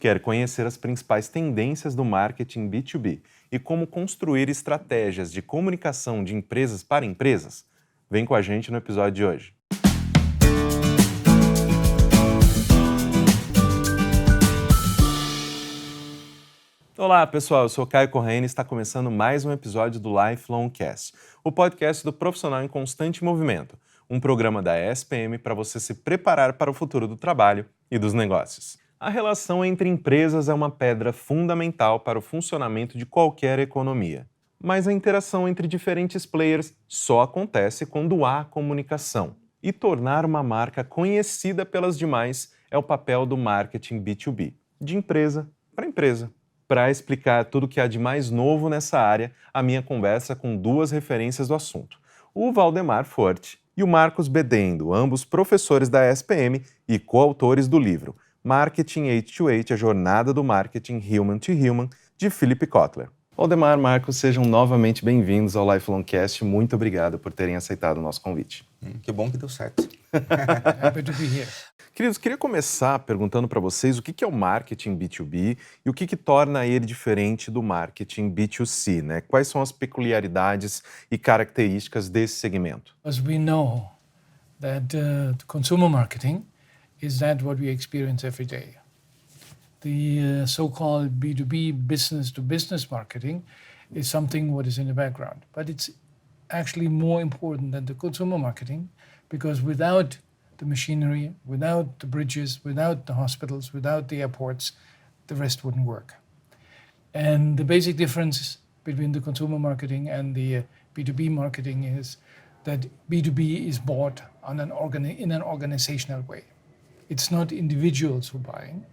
Quer conhecer as principais tendências do marketing B2B e como construir estratégias de comunicação de empresas para empresas? Vem com a gente no episódio de hoje. Olá pessoal, eu sou Caio Corrêa e está começando mais um episódio do LifelongCast, o podcast do profissional em constante movimento, um programa da ESPM para você se preparar para o futuro do trabalho e dos negócios. A relação entre empresas é uma pedra fundamental para o funcionamento de qualquer economia. Mas a interação entre diferentes players só acontece quando há comunicação. E tornar uma marca conhecida pelas demais é o papel do marketing B2B, de empresa para empresa. Para explicar tudo o que há de mais novo nessa área, a minha conversa com duas referências do assunto, o Waldemar Pfoertsch e o Marcos Bedendo, ambos professores da ESPM e coautores do livro Marketing H2H, a jornada do marketing human to human, de Philip Kotler. Waldemar, Marcos, sejam novamente bem-vindos ao LifelongCast. Muito obrigado por terem aceitado o nosso convite. Que bom que deu certo. Happy to be here. Queridos, queria começar perguntando para vocês o que é o marketing B2B e o que torna ele diferente do marketing B2C, né? Quais são as peculiaridades e características desse segmento? As we know that the consumer marketing is that what we experience every day. The so-called B2B, business-to-business marketing, is something what is in the background. But it's actually more important than the consumer marketing, because without the machinery, without the bridges, without the hospitals, without the airports, the rest wouldn't work. And the basic difference between the consumer marketing and the B2B marketing is that B2B is bought on in an organizational way. It's not individuals who are buying,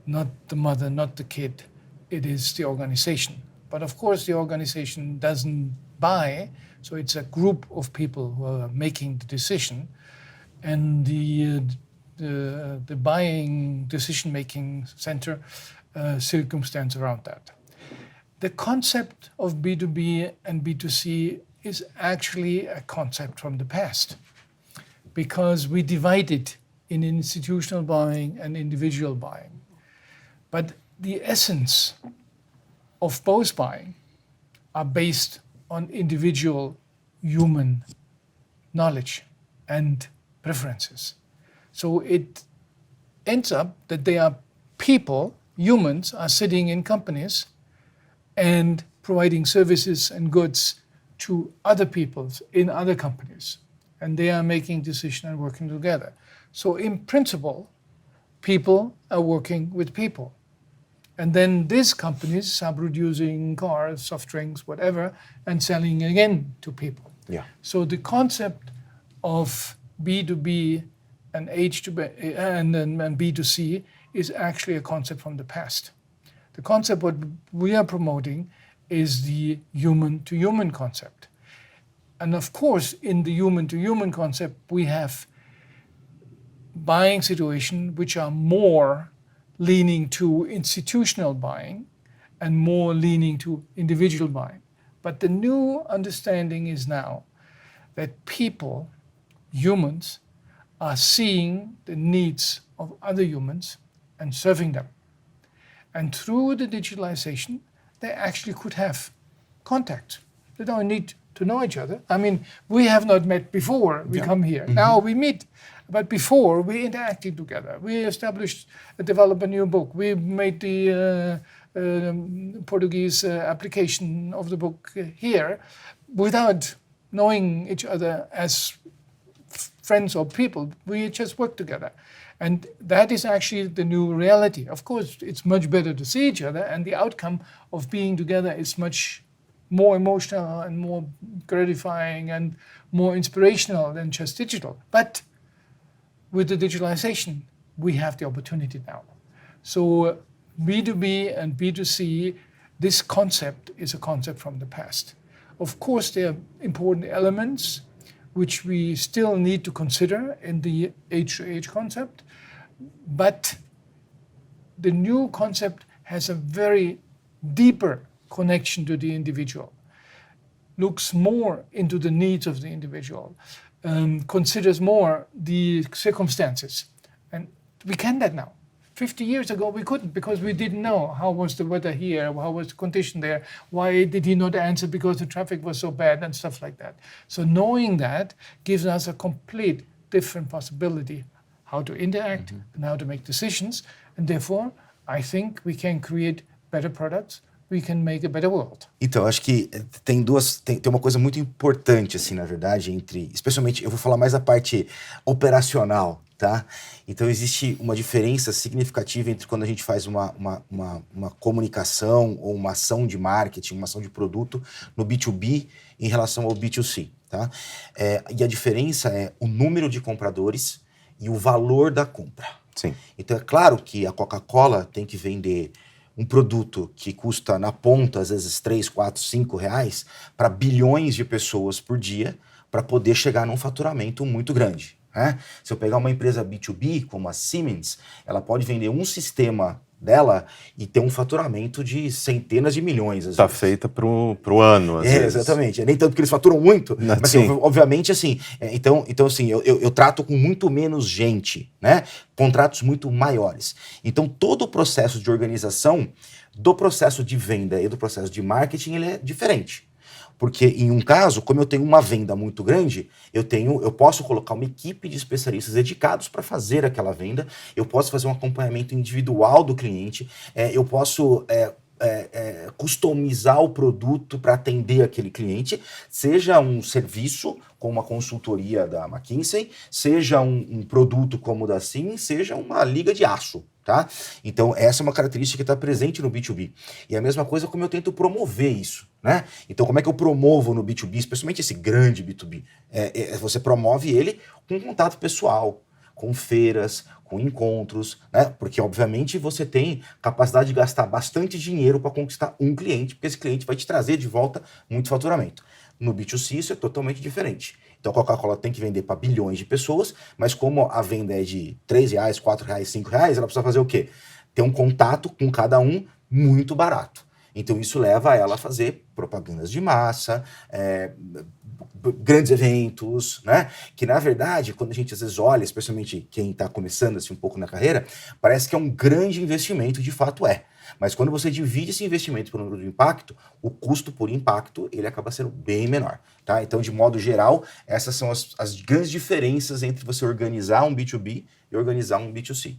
not the mother, not the kid. It is the organization. But of course, the organization doesn't buy, so it's a group of people who are making the decision, and the buying decision-making center circumstance around that. The concept of B2B and B2C is actually a concept from the past, because we divide it in institutional buying and individual buying. But the essence of both buying are based on individual human knowledge and preferences. So it ends up that they are people, humans, are sitting in companies and providing services and goods to other people in other companies. And they are making decisions and working together. So in principle, people are working with people. And then these companies are producing cars, soft drinks, whatever, and selling again to people. Yeah. So the concept of B2B and and B2C is actually a concept from the past. The concept what we are promoting is the human-to-human concept. And of course, in the human-to-human concept, we have buying situation which are more leaning to institutional buying and more leaning to individual buying. But the new understanding is now that people, humans, are seeing the needs of other humans and serving them. And through the digitalization, they actually could have contact. They don't need to know each other. I mean, we have not met before we come here. Mm-hmm. Now we meet. But before, we interacted together. We developed a new book. We made the Portuguese application of the book here without knowing each other as friends or people. We just worked together. And that is actually the new reality. Of course, it's much better to see each other, and the outcome of being together is much more emotional and more gratifying and more inspirational than just digital. But with the digitalization, we have the opportunity now. So B2B and B2C, this concept is a concept from the past. Of course, there are important elements which we still need to consider in the H2H concept, but the new concept has a very deeper connection to the individual, looks more into the needs of the individual, considers more the circumstances. And we can that now. 50 years ago, we couldn't because we didn't know how was the weather here, how was the condition there, why did he not answer because the traffic was so bad and stuff like that. So knowing that gives us a complete different possibility how to interact and how to make decisions. And therefore, I think we can create better products. We can make a better world. Então, acho que tem uma coisa muito importante, assim, na verdade, especialmente, eu vou falar mais da parte operacional, tá? Então, existe uma diferença significativa entre quando a gente faz uma comunicação ou uma ação de marketing, uma ação de produto no B2B em relação ao B2C, tá? E a diferença é o número de compradores e o valor da compra. Sim. Então, é claro que a Coca-Cola tem que vender um produto que custa na ponta, às vezes, 3, 4, 5 reais, para bilhões de pessoas por dia, para poder chegar num faturamento muito grande. Né? Se eu pegar uma empresa B2B, como a Siemens, ela pode vender um sistema dela e ter um faturamento de centenas de milhões. Está feita pro ano, às vezes. Exatamente. Nem tanto que eles faturam muito, mas assim, obviamente, assim, então assim, eu trato com muito menos gente, né? Contratos muito maiores. Então, todo o processo de organização do processo de venda e do processo de marketing, ele é diferente. Porque em um caso, como eu tenho uma venda muito grande, eu posso colocar uma equipe de especialistas dedicados para fazer aquela venda, eu posso fazer um acompanhamento individual do cliente, eu posso customizar o produto para atender aquele cliente, seja um serviço como uma consultoria da McKinsey, seja um produto como o da Siemens, seja uma liga de aço. Tá? Então, essa é uma característica que está presente no B2B. E a mesma coisa como eu tento promover isso. Né? Então, como é que eu promovo no B2B, especialmente esse grande B2B? Você promove ele com contato pessoal, com feiras, com encontros, né? Porque, obviamente, você tem capacidade de gastar bastante dinheiro para conquistar um cliente, porque esse cliente vai te trazer de volta muito faturamento. No B2C, isso é totalmente diferente. Então, a Coca-Cola tem que vender para bilhões de pessoas, mas como a venda é de 3 reais, 4 reais, 5 reais, ela precisa fazer o quê? Ter um contato com cada um muito barato. Então, isso leva ela a fazer propagandas de massa, grandes eventos, né? Que, na verdade, quando a gente às vezes olha, especialmente quem está começando assim, um pouco na carreira, parece que é um grande investimento, de fato é. Mas quando você divide esse investimento pelo número de impacto, o custo por impacto, ele acaba sendo bem menor, tá? Então, de modo geral, essas são as grandes diferenças entre você organizar um B2B e organizar um B2C.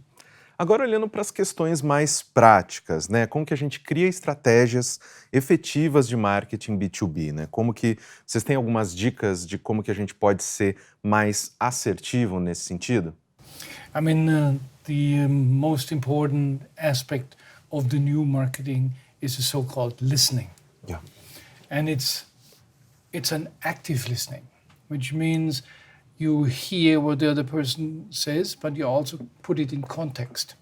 Agora, olhando para as questões mais práticas, né? Como que a gente cria estratégias efetivas de marketing B2B, né? Como que vocês têm algumas dicas de como que a gente pode ser mais assertivo nesse sentido? I mean, the most important aspect of the new marketing is the so-called listening. Yeah. And it's an active listening, which means you hear what the other person says, but you also put it in context.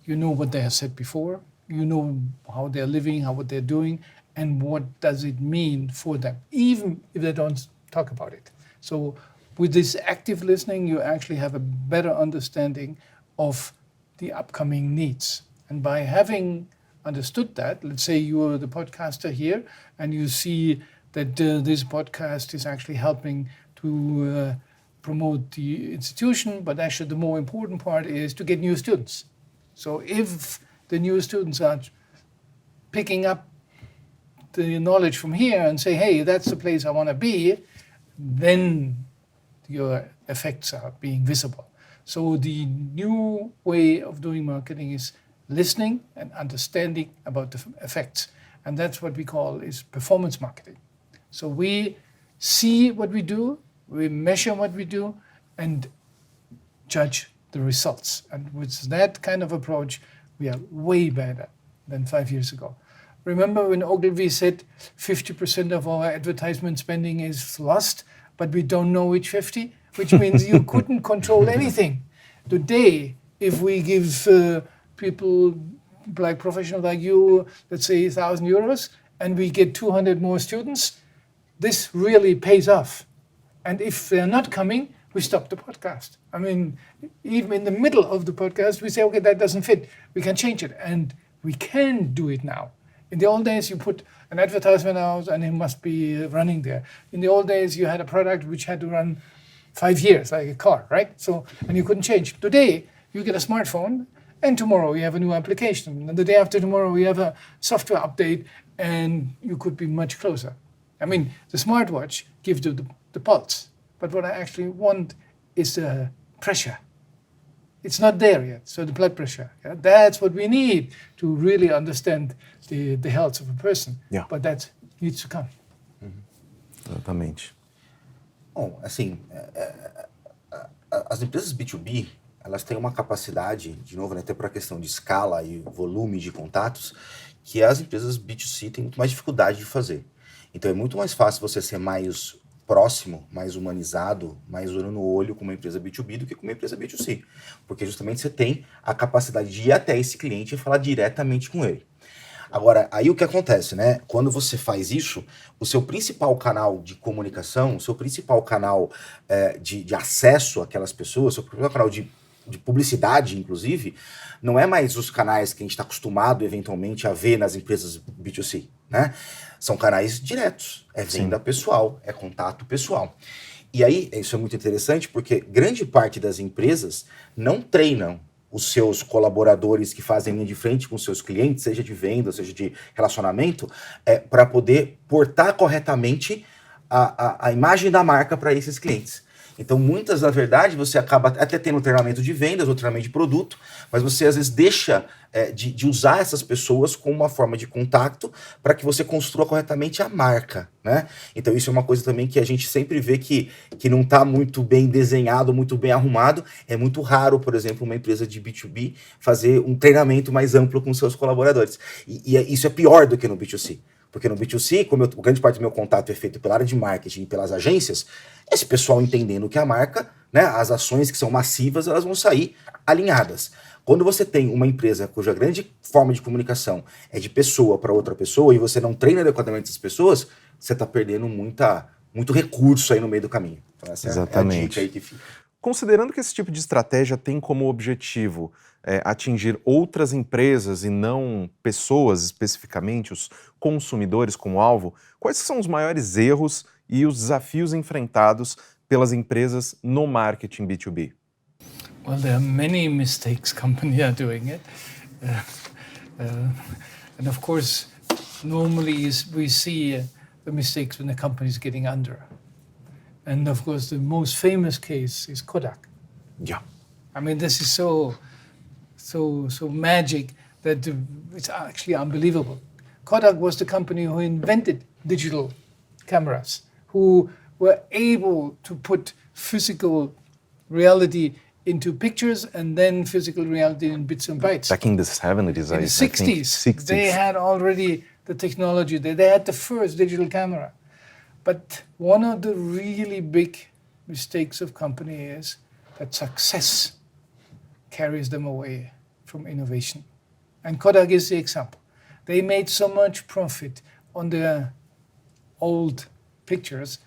You know what they have said before, you know how they're living, what they're doing, and what does it mean for them, even if they don't talk about it. So with this active listening, you actually have a better understanding of the upcoming needs. And by having understood that, let's say you are the podcaster here, and you see that this podcast is actually helping to promote the institution, but actually the more important part is to get new students. So if the new students are picking up the knowledge from here and say, hey, that's the place I want to be, then your effects are being visible. So the new way of doing marketing is listening and understanding about the effects. And that's what we call is performance marketing. So we see what we do, we measure what we do, and judge the results. And with that kind of approach, we are way better than 5 years ago. Remember when Ogilvy said 50% of our advertisement spending is lost, but we don't know which 50? Which means you couldn't control anything. Today, if we give people like professionals like you, let's say 1,000 euros, and we get 200 more students, this really pays off. And if they're not coming, we stop the podcast. I mean, even in the middle of the podcast, we say, okay, that doesn't fit. We can change it. And we can do it now. In the old days, you put an advertisement out and it must be running there. In the old days, you had a product which had to run 5 years, like a car, right? So, and you couldn't change. Today, you get a smartphone and tomorrow you have a new application, and the day after tomorrow you have a software update, and you could be much closer. I mean, the smartwatch gives you the pulse, but what I actually want is the pressure. It's not there yet, so the blood pressure. Yeah? That's what we need to really understand the health of a person. Yeah. But that needs to come. Exatamente. Bom, assim, as empresas B2B, elas têm uma capacidade, de novo, né, até por a questão de escala e volume de contatos, que as empresas B2C têm muito mais dificuldade de fazer. Então é muito mais fácil você ser mais próximo, mais humanizado, mais olho no olho com uma empresa B2B do que com uma empresa B2C. Porque justamente você tem a capacidade de ir até esse cliente e falar diretamente com ele. Agora, aí o que acontece, né? Quando você faz isso, o seu principal canal de comunicação, o seu principal canal de acesso àquelas pessoas, o seu principal canal de publicidade, inclusive, não é mais os canais que a gente está acostumado, eventualmente, a ver nas empresas B2C, né? São canais diretos, é venda pessoal, é contato pessoal. E aí, isso é muito interessante, porque grande parte das empresas não treinam os seus colaboradores que fazem linha de frente com seus clientes, seja de venda, seja de relacionamento, para poder portar corretamente a imagem da marca para esses clientes. Então, muitas, na verdade, você acaba até tendo um treinamento de vendas, ou treinamento de produto, mas você, às vezes, deixa de usar essas pessoas como uma forma de contato para que você construa corretamente a marca, né? Então, isso é uma coisa também que a gente sempre vê que não está muito bem desenhado, muito bem arrumado. É muito raro, por exemplo, uma empresa de B2B fazer um treinamento mais amplo com seus colaboradores. E isso é pior do que no B2C. Porque no B2C, como grande parte do meu contato é feito pela área de marketing e pelas agências, esse pessoal entendendo que a marca, né, as ações que são massivas, elas vão sair alinhadas. Quando você tem uma empresa cuja grande forma de comunicação é de pessoa para outra pessoa e você não treina adequadamente essas pessoas, você está perdendo muito recurso aí no meio do caminho. Então essa é a dica aí que fica. Considerando que esse tipo de estratégia tem como objetivo atingir outras empresas e não pessoas especificamente, os consumidores como alvo, quais são os maiores erros e os desafios enfrentados pelas empresas no marketing B2B? Well, there are many mistakes companies are doing it. And of course, normally we see the mistakes when the company is getting under. And of course, the most famous case is Kodak. Yeah. I mean, this is so magic that it's actually unbelievable. Kodak was the company who invented digital cameras, who were able to put physical reality into pictures and then physical reality in bits and bytes. Back in the 70s, in the 60s, they had already the technology. They had the first digital camera. But one of the really big mistakes of company is that success carries them away from innovation. And Kodak is the example. They made so much profit on their old pictures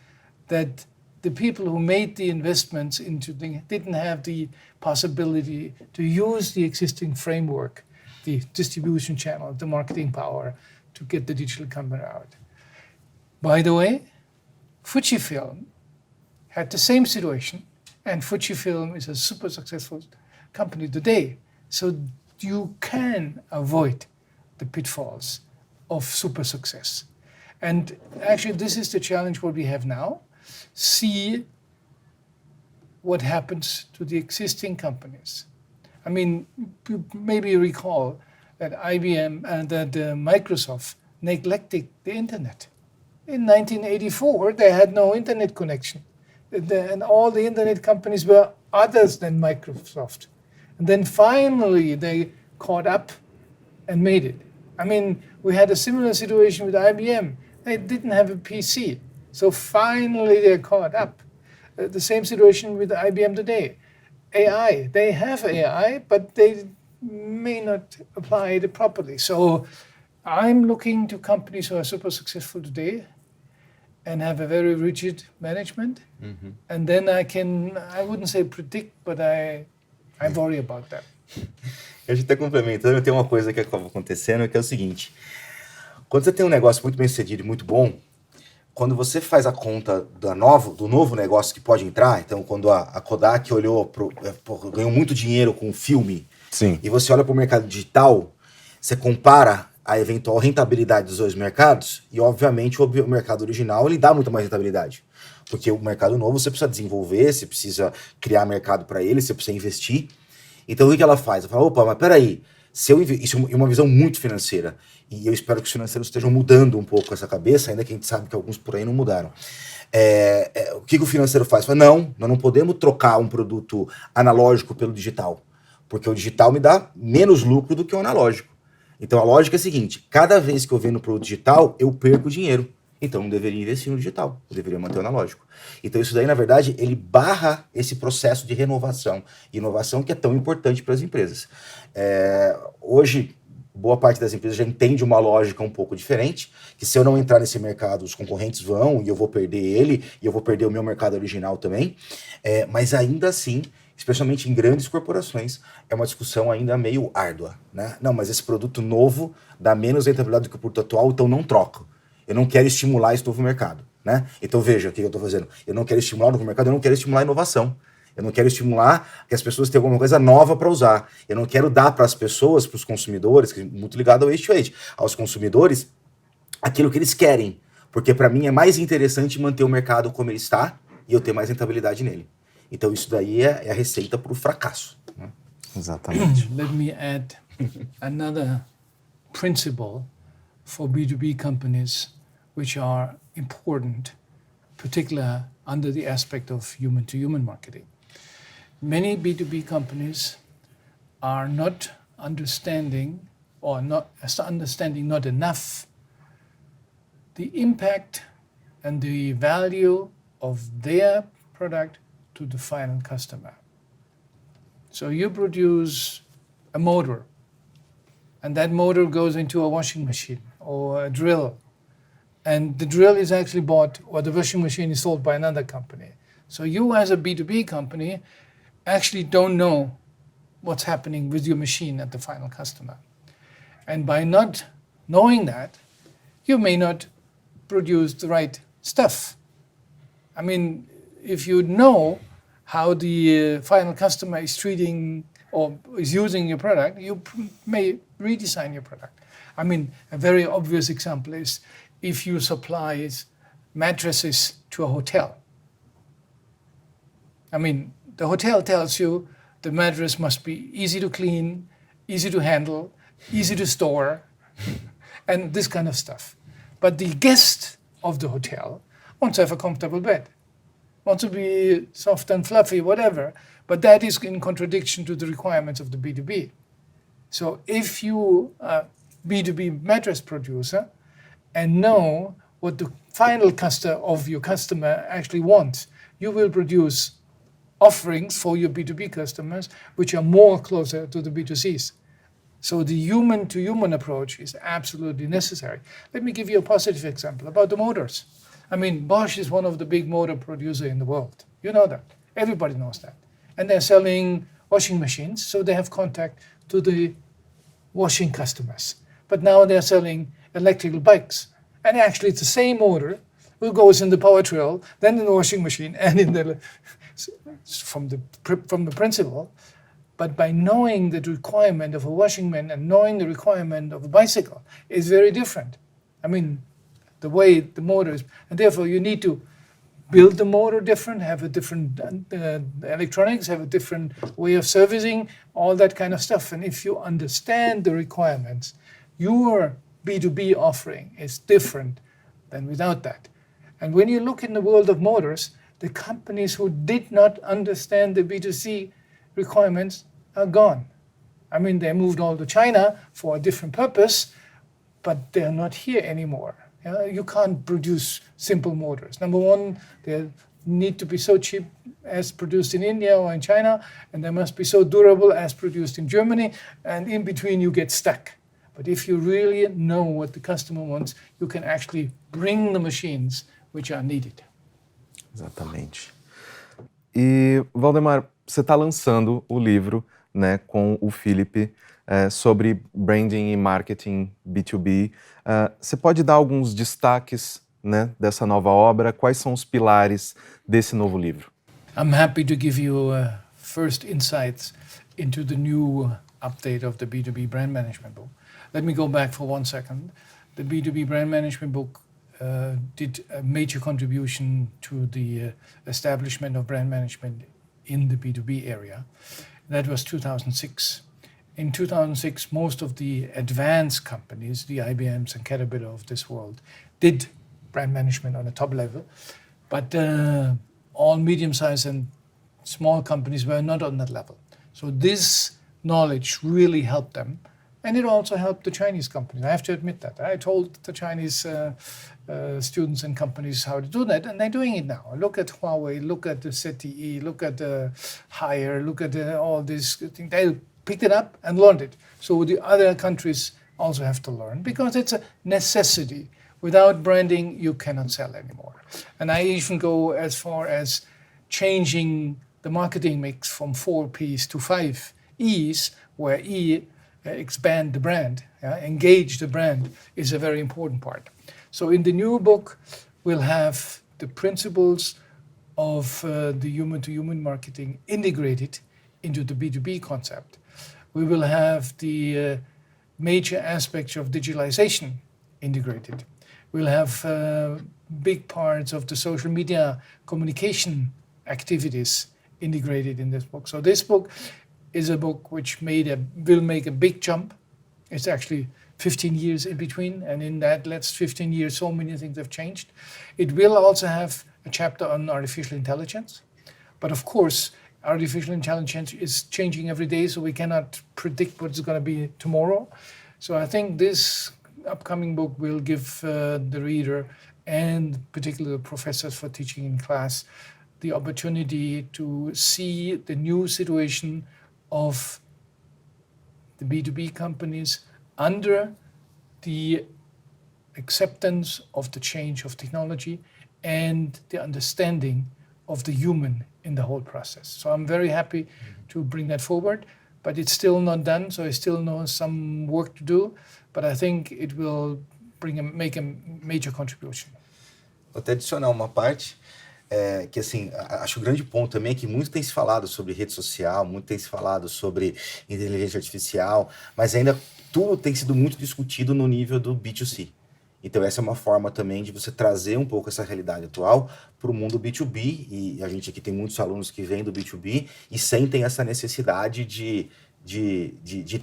that the people who made the investments into things didn't have the possibility to use the existing framework, the distribution channel, the marketing power to get the digital camera out. By the way, Fujifilm had the same situation, and Fujifilm is a super successful company today. So you can avoid the pitfalls of super success. And actually, this is the challenge what we have now. See what happens to the existing companies. I mean, you maybe recall that IBM and that Microsoft neglected the internet. In 1984, they had no internet connection. And all the internet companies were others than Microsoft. And then finally, they caught up and made it. I mean, we had a similar situation with IBM. They didn't have a PC. So finally, they caught up. The same situation with IBM today. AI, they have AI, but they may not apply it properly. So I'm looking to companies who are super successful today and have a very rigid management. Mm-hmm. And then I wouldn't say predict, but I worry about that. A gente está complementando, tem uma coisa que acaba acontecendo, que é o seguinte. Quando você tem um negócio muito bem sucedido e muito bom, quando você faz a conta do novo negócio que pode entrar, então quando a Kodak ganhou muito dinheiro com o filme Sim. E você olha para o mercado digital, você compara a eventual rentabilidade dos dois mercados e, obviamente, o mercado original ele dá muito mais rentabilidade. Porque o mercado novo você precisa desenvolver, você precisa criar mercado para ele, você precisa investir. Então, o que ela faz? Ela fala, opa, mas peraí, isso é uma visão muito financeira. E eu espero que os financeiros estejam mudando um pouco essa cabeça, ainda que a gente sabe que alguns por aí não mudaram. O que o financeiro faz? Fala, não, nós não podemos trocar um produto analógico pelo digital, porque o digital me dá menos lucro do que o analógico. Então a lógica é a seguinte, cada vez que eu vendo produto digital, eu perco dinheiro. Então eu não deveria investir no digital, eu deveria manter o analógico. Então isso daí, na verdade, ele barra esse processo de renovação e inovação que é tão importante para as empresas. Hoje, boa parte das empresas já entende uma lógica um pouco diferente, que se eu não entrar nesse mercado, os concorrentes vão e eu vou perder ele, e eu vou perder o meu mercado original também. Mas ainda assim, especialmente em grandes corporações, é uma discussão ainda meio árdua, né? Não, mas esse produto novo dá menos rentabilidade do que o produto atual, então não troco. Eu não quero estimular esse novo mercado, né? Então veja o que eu estou fazendo. Eu não quero estimular o novo mercado, eu não quero estimular a inovação. Eu não quero estimular que as pessoas tenham alguma coisa nova para usar. Eu não quero dar para as pessoas, para os consumidores, que é muito ligado ao age-to-age, aos consumidores, aquilo que eles querem. Porque para mim é mais interessante manter o mercado como ele está e eu ter mais rentabilidade nele. Então isso daí é a receita para o fracasso, né? Exatamente. Let me add another principle for B2B companies which are important, particularly under the aspect of human-to-human marketing. Many B2B companies are not understanding not enough the impact and the value of their product to the final customer. So you produce a motor, and that motor goes into a washing machine or a drill, and the drill is actually bought, or the washing machine is sold by another company. So you as a B2B company actually don't know what's happening with your machine at the final customer. And by not knowing that, you may not produce the right stuff. I mean, if you know how the final customer is treating or is using your product, you may redesign your product. I mean, a very obvious example is if you supply mattresses to a hotel. I mean, the hotel tells you the mattress must be easy to clean, easy to handle, easy to store, and this kind of stuff. But the guest of the hotel wants to have a comfortable bed, wants to be soft and fluffy, whatever, but that is in contradiction to the requirements of the B2B. So if you are a B2B mattress producer and know what the final customer of your customer actually wants, you will produce offerings for your B2B customers which are more closer to the B2Cs. So the human-to-human approach is absolutely necessary. Let me give you a positive example about the motors. I mean, Bosch is one of the big motor producers in the world. You know that. Everybody knows that. And they're selling washing machines, so they have contact to the washing customers. But now they're selling electrical bikes. And actually it's the same motor who goes in the power drill, then in the washing machine, and in the from the principle. But by knowing the requirement of a washing machine and knowing the requirement of a bicycle is very different. I mean, the way the motor is, and therefore you need to build the motor different, have a different electronics, have a different way of servicing, all that kind of stuff. And if you understand the requirements, your B2B offering is different than without that. And when you look in the world of motors, the companies who did not understand the B2C requirements are gone. I mean, they moved all to China for a different purpose, but they're not here anymore. You can't produce simple motors. Number one, they need to be so cheap as produced in India or in China, and they must be so durable as produced in Germany, and in between you get stuck. But if you really know what the customer wants, you can actually bring the machines which are needed. Exatamente. E, Waldemar, você está lançando o livro, né, com o Felipe sobre branding e marketing B2B. Você pode dar alguns destaques, né, dessa nova obra? Quais são os pilares desse novo livro? I'm happy to give you first insights into the new update of the B2B brand management book. Let me go back for 1 second. The B2B brand management book did a major contribution to the establishment of brand management in the B2B area. That was 2006. In 2006, most of the advanced companies, the IBMs and Caterpillar of this world, did brand management on a top level, but all medium-sized and small companies were not on that level. So this knowledge really helped them, and it also helped the Chinese companies. I have to admit that. I told the Chinese students and companies how to do that, and they're doing it now. Look at Huawei, look at the ZTE, look at the Haier, look at all these things. They picked it up and learned it. So the other countries also have to learn, because it's a necessity. Without branding, you cannot sell anymore. And I even go as far as changing the marketing mix from 4 Ps to 5 Es, where E, expand the brand, engage the brand, is a very important part. So in the new book, we'll have the principles of the human-to-human marketing integrated into the B2B concept. We will have the major aspects of digitalization integrated. We'll have big parts of the social media communication activities integrated in this book. So this book is a book which will make a big jump. It's actually 15 years in between, and in that last 15 years, so many things have changed. It will also have a chapter on artificial intelligence, but of course, artificial intelligence is changing every day, so we cannot predict what it's going to be tomorrow. So I think this upcoming book will give the reader, and particularly the professors for teaching in class, the opportunity to see the new situation of the B2B companies under the acceptance of the change of technology and the understanding of the human in the whole process. So I'm very happy to bring that forward, but it's still not done, so I still know some work to do, but I think it will make a major contribution. Vou até adicionar uma parte, que assim, acho que o grande ponto também é que muito tem se falado sobre rede social, muito tem se falado sobre inteligência artificial, mas ainda tudo tem sido muito discutido no nível do B2C. Então essa é uma forma também de você trazer um pouco essa realidade atual para o mundo B2B, e a gente aqui tem muitos alunos que vêm do B2B e sentem essa necessidade de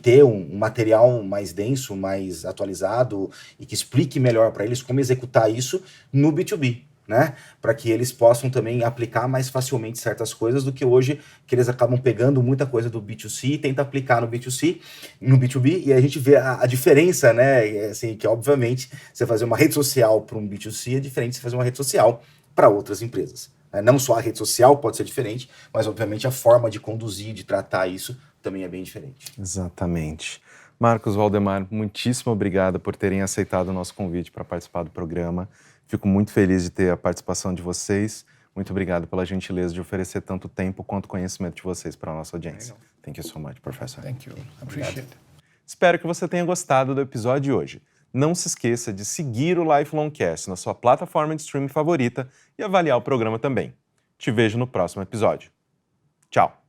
ter um material mais denso, mais atualizado e que explique melhor para eles como executar isso no B2B, né? Para que eles possam também aplicar mais facilmente certas coisas do que hoje, que eles acabam pegando muita coisa do B2C e tentam aplicar no B2C, no B2B, e a gente vê a diferença, né? Assim, que obviamente você fazer uma rede social para um B2C é diferente de você fazer uma rede social para outras empresas. Não só a rede social pode ser diferente, mas obviamente a forma de conduzir, de tratar isso também é bem diferente. Exatamente. Marcos, Waldemar, muitíssimo obrigado por terem aceitado o nosso convite para participar do programa. Fico muito feliz de ter a participação de vocês. Muito obrigado pela gentileza de oferecer tanto tempo quanto conhecimento de vocês para a nossa audiência. Thank you so much, professor. Thank you. Appreciate it. Espero que você tenha gostado do episódio de hoje. Não se esqueça de seguir o LifelongCast na sua plataforma de streaming favorita e avaliar o programa também. Te vejo no próximo episódio. Tchau!